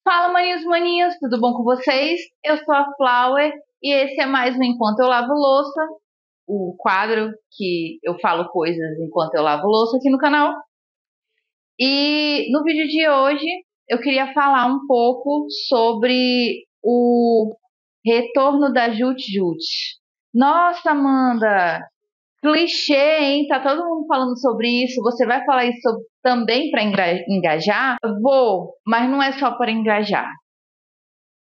Fala, maninhos e maninhas, tudo bom com vocês? Eu sou a Flower e esse é mais um Enquanto Eu Lavo Louça, o quadro que eu falo coisas enquanto eu lavo louça aqui no canal. E no vídeo de hoje eu queria falar um pouco sobre o retorno da Jut Jut. Nossa, Amanda, clichê, hein? Tá todo mundo falando sobre isso. Você vai falar isso também para engajar? Vou, mas não é só para engajar.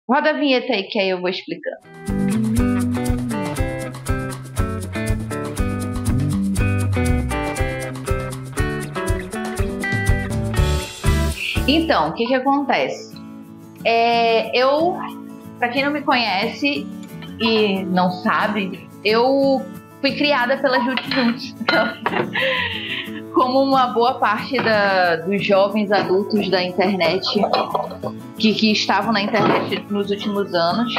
Roda a vinheta aí que aí eu vou explicando. Então, o que acontece? Pra quem não me conhece e não sabe, eu fui criada pela Jut Jut. Como uma boa parte dos jovens adultos da internet que estavam na internet nos últimos anos.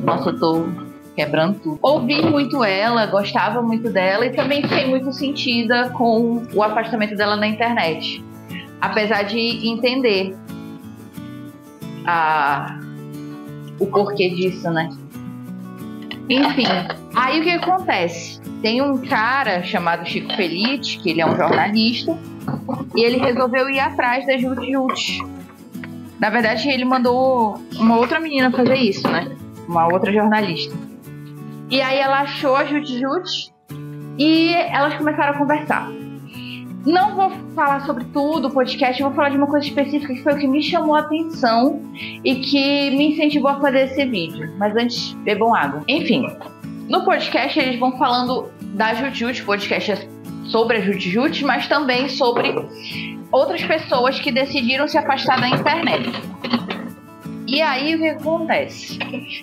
Nossa, eu tô quebrando tudo. Ouvi muito ela, gostava muito dela e também fiquei muito sentida com o afastamento dela na internet. Apesar de entender o porquê disso, né? Enfim, aí o que acontece? Tem um cara chamado Chico Felitti, que ele é um jornalista, e ele resolveu ir atrás da Jut Jut. Na verdade, ele mandou uma outra menina fazer isso, né? Uma outra jornalista. E aí ela achou a Jut Jut e elas começaram a conversar. Não vou falar sobre tudo o podcast, eu vou falar de uma coisa específica que foi o que me chamou a atenção e que me incentivou a fazer esse vídeo. Mas antes, bebam água. Enfim, no podcast eles vão falando da Jut Jut, podcast é sobre a Jut Jut, mas também sobre outras pessoas que decidiram se afastar da internet. E aí o que acontece?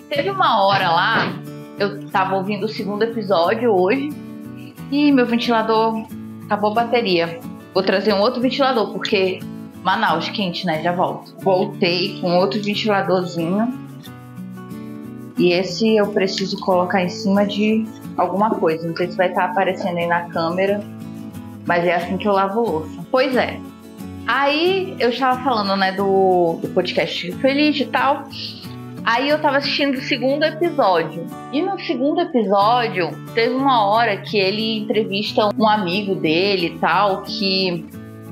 Teve uma hora lá, eu tava ouvindo o segundo episódio hoje e meu ventilador acabou a bateria. Vou trazer um outro ventilador, porque Manaus, quente, né? Já volto. Voltei com outro ventiladorzinho. E esse eu preciso colocar em cima de alguma coisa. Não sei se vai estar aparecendo aí na câmera, mas é assim que eu lavo louça. Pois é. Aí eu estava falando, né, do podcast Feliz e tal. Aí eu tava assistindo o segundo episódio. E no segundo episódio, teve uma hora que ele entrevista um amigo dele e tal, que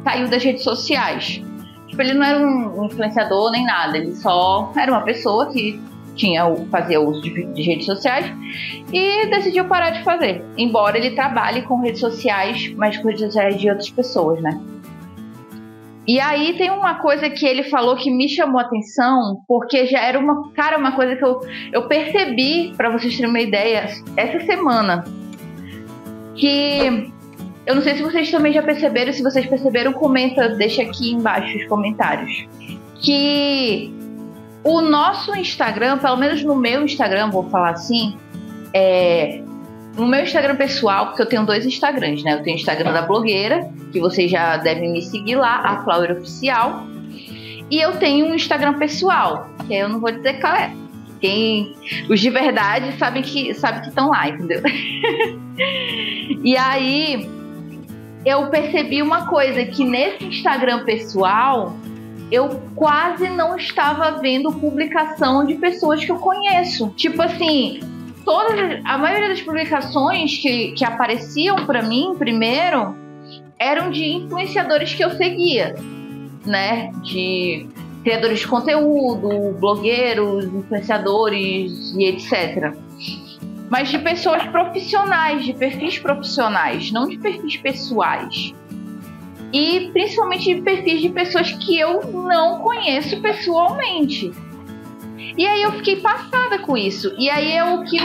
saiu das redes sociais. Tipo, ele não era um influenciador nem nada, ele só era uma pessoa que fazia uso de redes sociais e decidiu parar de fazer. Embora ele trabalhe com redes sociais, mas com redes sociais de outras pessoas, né? E aí tem uma coisa que ele falou que me chamou a atenção, porque já era uma coisa que eu percebi, pra vocês terem uma ideia, essa semana. Que eu não sei se vocês também já perceberam, se vocês perceberam, comenta, deixa aqui embaixo os comentários. Que o nosso Instagram, pelo menos no meu Instagram, vou falar assim, no meu Instagram pessoal, porque eu tenho 2 Instagrams, né? Eu tenho o Instagram da blogueira, que vocês já devem me seguir lá, a Flower Oficial. E eu tenho um Instagram pessoal, que eu não vou dizer qual é. Os de verdade sabem que estão lá, entendeu? E aí, eu percebi uma coisa, que nesse Instagram pessoal, eu quase não estava vendo publicação de pessoas que eu conheço. Tipo assim, a maioria das publicações que apareciam pra mim primeiro eram de influenciadores que eu seguia, né? De criadores de conteúdo, blogueiros, influenciadores e etc. Mas de pessoas profissionais, de perfis profissionais, não de perfis pessoais. E principalmente de perfis de pessoas que eu não conheço pessoalmente. E aí eu fiquei passada com isso. E aí é o que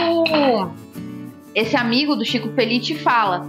esse amigo do Chico Felitti fala.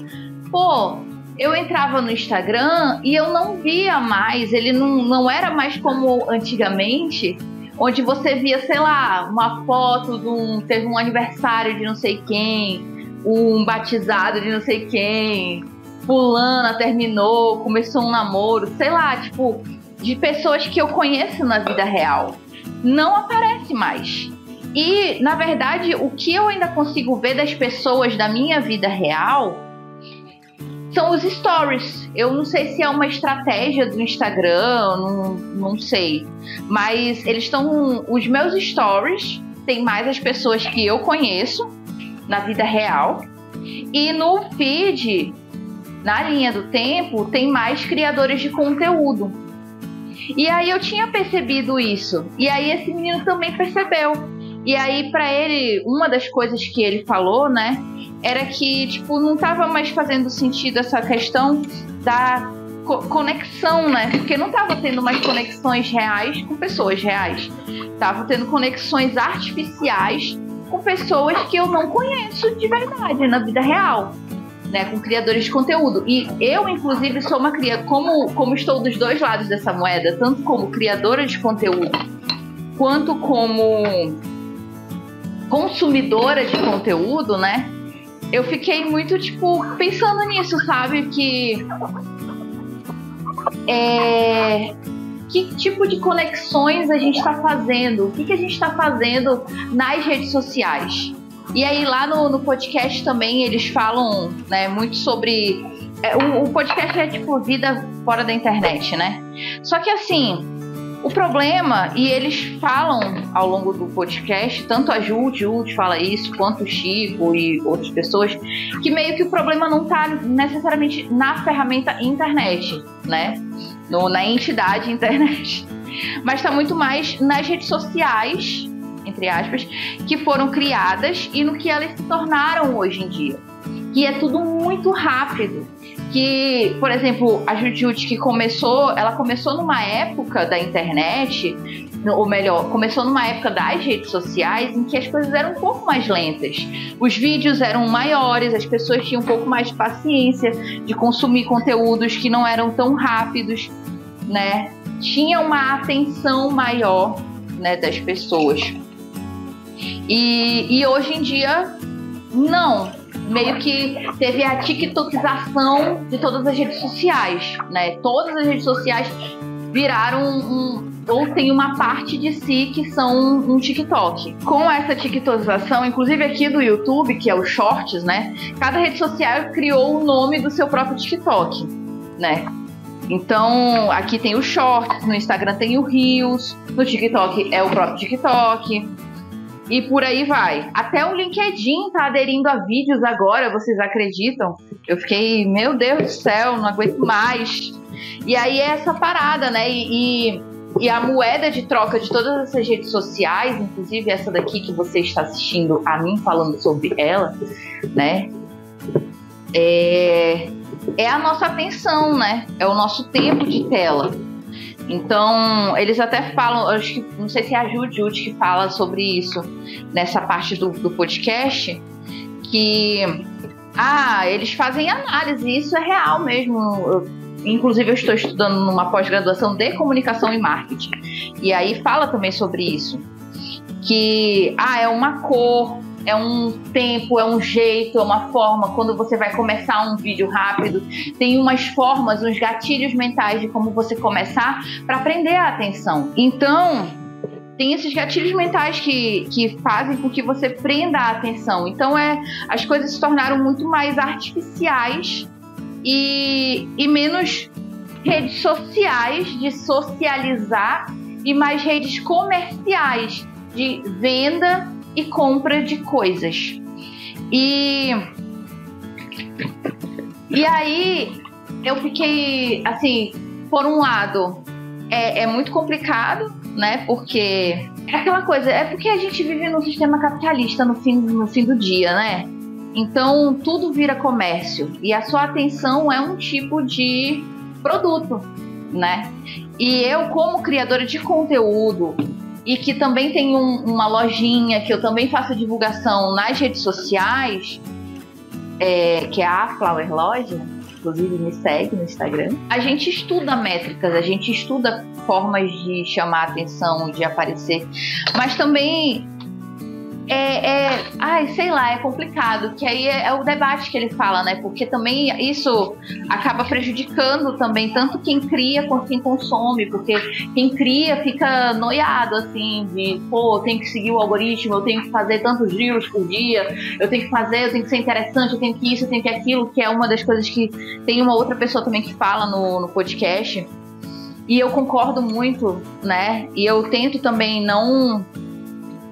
Pô, eu entrava no Instagram e eu não via mais, ele não era mais como antigamente, onde você via, sei lá, uma foto teve um aniversário de não sei quem, um batizado de não sei quem, fulana terminou, começou um namoro, sei lá, tipo, de pessoas que eu conheço na vida real. Não aparece mais. E, na verdade, o que eu ainda consigo ver das pessoas da minha vida real são os stories. Eu não sei se é uma estratégia do Instagram, não sei. Mas eles estão... Os meus stories tem mais as pessoas que eu conheço na vida real. E no feed, na linha do tempo, tem mais criadores de conteúdo. E aí eu tinha percebido isso. E aí esse menino também percebeu. E aí pra ele, uma das coisas que ele falou, né, era que, tipo, não tava mais fazendo sentido essa questão da conexão, né? Porque não tava tendo mais conexões reais com pessoas reais. Tava tendo conexões artificiais com pessoas que eu não conheço de verdade na vida real, né? Com criadores de conteúdo. E eu, inclusive, sou uma como estou dos dois lados dessa moeda, tanto como criadora de conteúdo, quanto como consumidora de conteúdo, né? Eu fiquei muito, tipo, pensando nisso, sabe? Que tipo de conexões a gente está fazendo? O que a gente está fazendo nas redes sociais? E aí lá no podcast também eles falam, né, muito sobre... O podcast é tipo vida fora da internet, né? Só que assim... O problema, e eles falam ao longo do podcast, tanto a Júlia fala isso, quanto o Chico e outras pessoas, que meio que o problema não está necessariamente na ferramenta internet, né? Na entidade internet. Mas está muito mais nas redes sociais, entre aspas, que foram criadas e no que elas se tornaram hoje em dia. Que é tudo muito rápido. Que, por exemplo, a Jujute que ela começou numa época da internet, ou melhor, começou numa época das redes sociais em que as coisas eram um pouco mais lentas. Os vídeos eram maiores, as pessoas tinham um pouco mais de paciência de consumir conteúdos que não eram tão rápidos, né? Tinha uma atenção maior, né, das pessoas. E hoje em dia, não. Meio que teve a tiktokização de todas as redes sociais, né? Todas as redes sociais viraram ou tem uma parte de si que são um TikTok. Com essa tiktokização, inclusive aqui do YouTube, que é o Shorts, né? Cada rede social criou o nome do seu próprio TikTok, né? Então, aqui tem o Shorts, no Instagram tem o Reels, no TikTok é o próprio TikTok. E por aí vai. Até o LinkedIn tá aderindo a vídeos agora, vocês acreditam? Eu fiquei, meu Deus do céu, não aguento mais. E aí é essa parada, né? E a moeda de troca de todas essas redes sociais, inclusive essa daqui que você está assistindo a mim falando sobre ela, né? É a nossa atenção, né? É o nosso tempo de tela. Então, eles até falam, acho que, não sei se é a Jujute que fala sobre isso nessa parte do podcast, que eles fazem análise, isso é real mesmo. Inclusive, eu estou estudando numa pós-graduação de comunicação e marketing, e aí fala também sobre isso, que é uma cor, é um tempo, é um jeito, é uma forma. Quando você vai começar um vídeo rápido, tem umas formas, uns gatilhos mentais de como você começar para prender a atenção. Então, tem esses gatilhos mentais que fazem com que você prenda a atenção. Então, as coisas se tornaram muito mais artificiais e menos redes sociais de socializar e mais redes comerciais de venda e compra de coisas. E aí eu fiquei assim, por um lado é muito complicado, né? Porque é aquela coisa, porque a gente vive num sistema capitalista no fim do dia, né? Então tudo vira comércio e a sua atenção é um tipo de produto, né? E eu, como criadora de conteúdo e que também tem uma lojinha, que eu também faço divulgação nas redes sociais, que é a Flower Loja, inclusive me segue no Instagram. A gente estuda métricas, a gente estuda formas de chamar a atenção, de aparecer, mas também Ai, sei lá, é complicado, que aí é o debate que ele fala, né? Porque também isso acaba prejudicando também tanto quem cria quanto quem consome, porque quem cria fica noiado, assim, de, pô, eu tenho que seguir o algoritmo, eu tenho que fazer tantos giros por dia, eu tenho que ser interessante, eu tenho que isso, eu tenho que aquilo, que é uma das coisas que tem uma outra pessoa também que fala no podcast, e eu concordo muito, né? E eu tento também não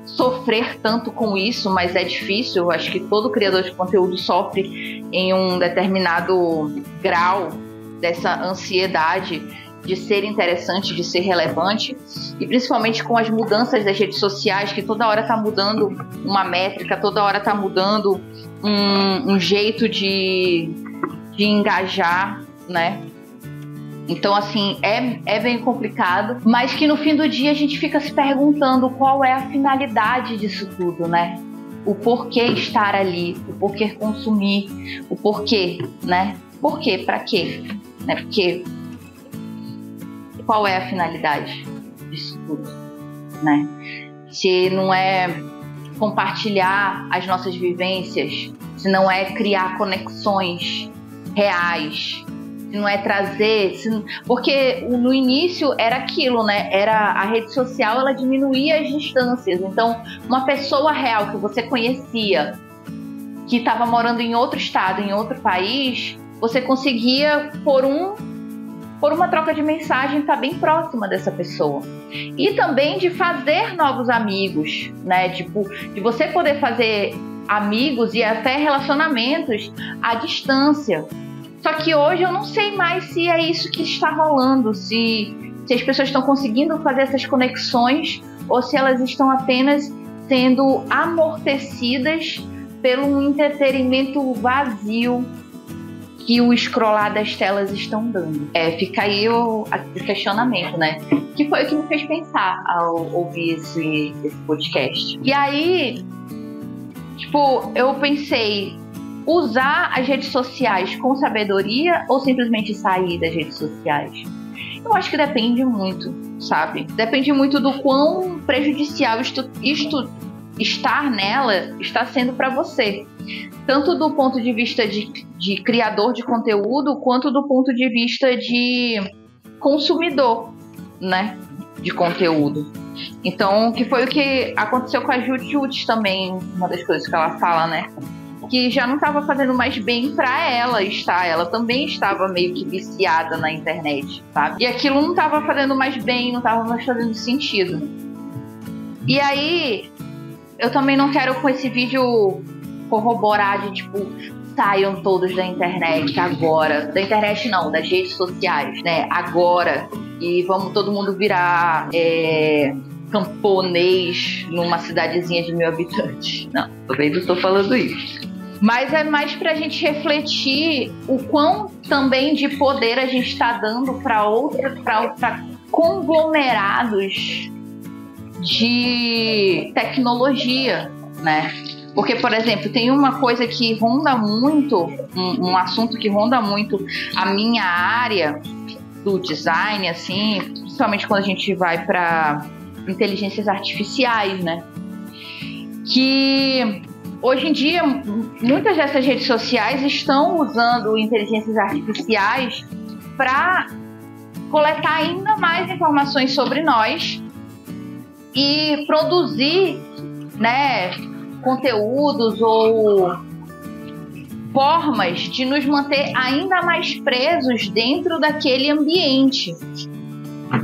sofrer tanto com isso, mas é difícil. Eu acho que todo criador de conteúdo sofre em um determinado grau dessa ansiedade de ser interessante, de ser relevante, e principalmente com as mudanças das redes sociais, que toda hora está mudando uma métrica, toda hora está mudando um jeito de engajar, né? Então, assim, é bem complicado, mas que no fim do dia a gente fica se perguntando qual é a finalidade disso tudo, né? O porquê estar ali, o porquê consumir, o porquê, né? Por quê? Pra quê? Né? Porque qual é a finalidade disso tudo, né? Se não é compartilhar as nossas vivências, se não é criar conexões reais, não é trazer, porque no início era aquilo, né? Era a rede social, ela diminuía as distâncias. Então, uma pessoa real que você conhecia, que estava morando em outro estado, em outro país, você conseguia, por uma troca de mensagem, estar bem próxima dessa pessoa. E também de fazer novos amigos, né? Tipo, de você poder fazer amigos e até relacionamentos à distância. Só que hoje eu não sei mais se é isso que está rolando, se as pessoas estão conseguindo fazer essas conexões ou se elas estão apenas sendo amortecidas pelo entretenimento vazio que o scrollar das telas estão dando. Fica aí o questionamento, né? Que foi o que me fez pensar ao ouvir esse podcast. E aí, tipo, eu pensei, usar as redes sociais com sabedoria ou simplesmente sair das redes sociais? Eu acho que depende muito, sabe? Depende muito do quão prejudicial isto estar nela está sendo para você. Tanto do ponto de vista de criador de conteúdo, quanto do ponto de vista de consumidor, né? De conteúdo. Então, que foi o que aconteceu com a Jut também, uma das coisas que ela fala, né? Que já não estava fazendo mais bem para ela estar. Ela também estava meio que viciada na internet, sabe? E aquilo não estava fazendo mais bem, não estava mais fazendo sentido. E aí, eu também não quero com esse vídeo corroborar de tipo, saiam todos da internet agora. Da internet não, das redes sociais, né? Agora. E vamos todo mundo virar camponês numa cidadezinha de 1.000 habitantes. Não, também não estou falando isso. Mas é mais para a gente refletir o quão também de poder a gente está dando para conglomerados de tecnologia, né? Porque, por exemplo, tem uma coisa que ronda muito, um assunto que ronda muito a minha área do design, assim, principalmente quando a gente vai para inteligências artificiais, né? Que hoje em dia, muitas dessas redes sociais estão usando inteligências artificiais para coletar ainda mais informações sobre nós e produzir, né, conteúdos ou formas de nos manter ainda mais presos dentro daquele ambiente,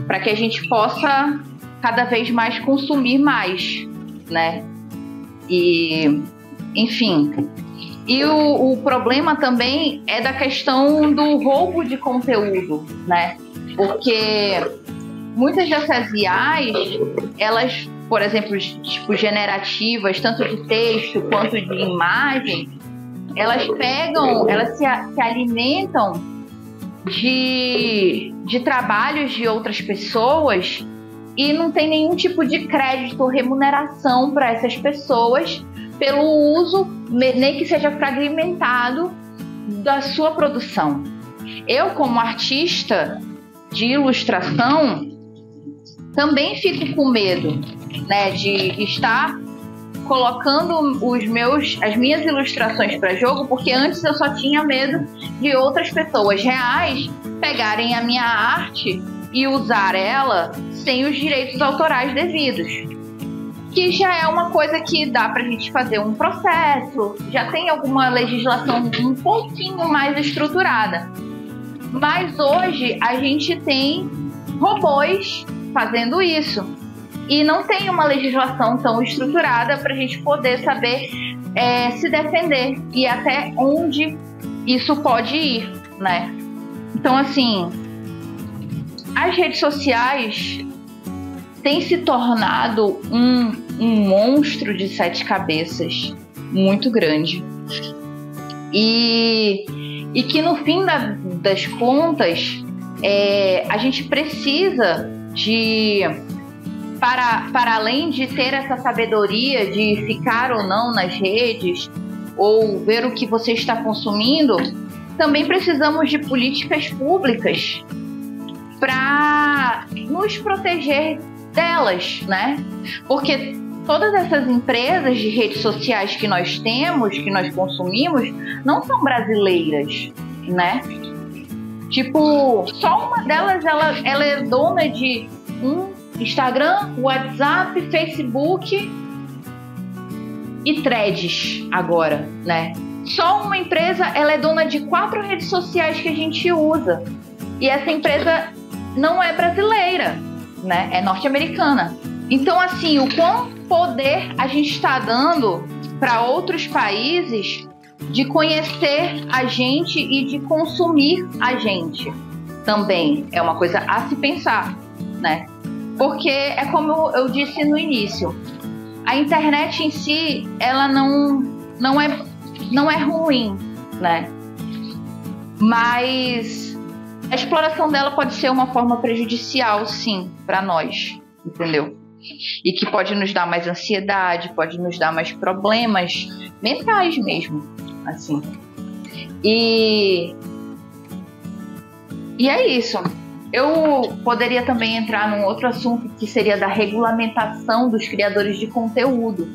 para que a gente possa cada vez mais consumir mais, né? E, enfim. E o problema também é da questão do roubo de conteúdo, né? Porque muitas dessas IAs, elas, por exemplo, tipo generativas, tanto de texto quanto de imagem, elas se alimentam de trabalhos de outras pessoas e não tem nenhum tipo de crédito ou remuneração para essas pessoas pelo uso, nem que seja fragmentado, da sua produção. Eu, como artista de ilustração, também fico com medo, né, de estar colocando as minhas ilustrações para jogo, porque antes eu só tinha medo de outras pessoas reais pegarem a minha arte e usar ela sem os direitos autorais devidos. Que já é uma coisa que dá pra gente fazer um processo, já tem alguma legislação um pouquinho mais estruturada. Mas hoje a gente tem robôs fazendo isso. E não tem uma legislação tão estruturada pra gente poder saber se defender e até onde isso pode ir, né? Então, assim, as redes sociais têm se tornado um monstro de 7 cabeças muito grande. E que no fim das contas, a gente precisa de, para além de ter essa sabedoria de ficar ou não nas redes, ou ver o que você está consumindo, também precisamos de políticas públicas para nos proteger delas, né? Porque todas essas empresas de redes sociais que nós temos, que nós consumimos, não são brasileiras, né? Tipo, só uma delas ela é dona de Instagram, WhatsApp, Facebook e Threads agora, né? Só uma empresa, ela é dona de 4 redes sociais que a gente usa. E essa empresa não é brasileira, né? É norte-americana. Então, assim, o quão poder a gente está dando para outros países de conhecer a gente e de consumir a gente também é uma coisa a se pensar, né? Porque é como eu disse no início, a internet em si, ela não é ruim, né? Mas a exploração dela pode ser uma forma prejudicial, sim, para nós, entendeu? E que pode nos dar mais ansiedade, pode nos dar mais problemas mentais mesmo, assim. E é isso. Eu poderia também entrar num outro assunto que seria da regulamentação dos criadores de conteúdo,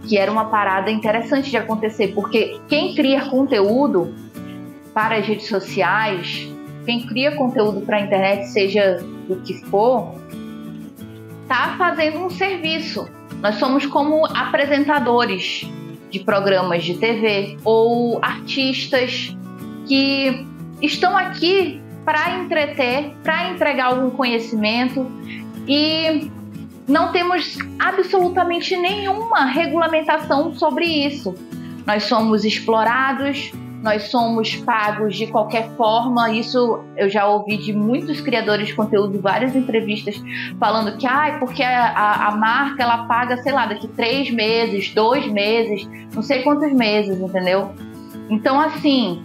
que era uma parada interessante de acontecer, porque quem cria conteúdo para as redes sociais, quem cria conteúdo para a internet, seja do que for, está fazendo um serviço. Nós somos como apresentadores de programas de TV ou artistas que estão aqui para entreter, para entregar algum conhecimento, e não temos absolutamente nenhuma regulamentação sobre isso. Nós somos explorados, nós somos pagos de qualquer forma. Isso eu já ouvi de muitos criadores de conteúdo, várias entrevistas falando que porque a marca ela paga, sei lá, daqui 3 meses, 2 meses, não sei quantos meses, entendeu? Então, assim,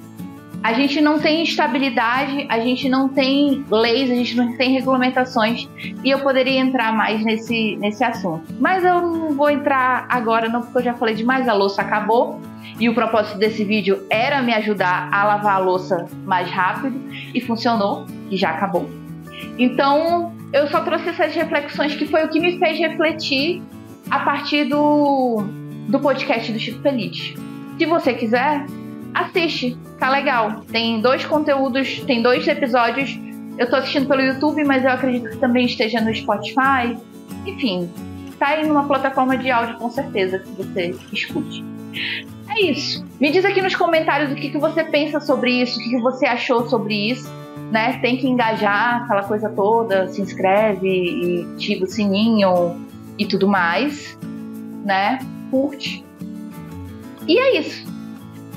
a gente não tem estabilidade, a gente não tem leis, a gente não tem regulamentações, e eu poderia entrar mais nesse assunto. Mas eu não vou entrar agora não, porque eu já falei demais, a louça acabou, e o propósito desse vídeo era me ajudar a lavar a louça mais rápido, e funcionou, e já acabou. Então, eu só trouxe essas reflexões, que foi o que me fez refletir a partir do podcast do Chico Feliz. Se você quiser, assiste, tá legal. Tem 2 conteúdos, tem 2 episódios. Eu tô assistindo pelo YouTube, mas eu acredito que também esteja no Spotify. Enfim, tá aí numa plataforma de áudio com certeza que você escute. É isso. Me diz aqui nos comentários o que você pensa sobre isso, o que você achou sobre isso, né? Tem que engajar, aquela coisa toda, se inscreve e ativa o sininho e tudo mais, né? Curte. E é isso.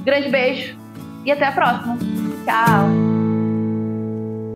Grande beijo e até a próxima. Tchau!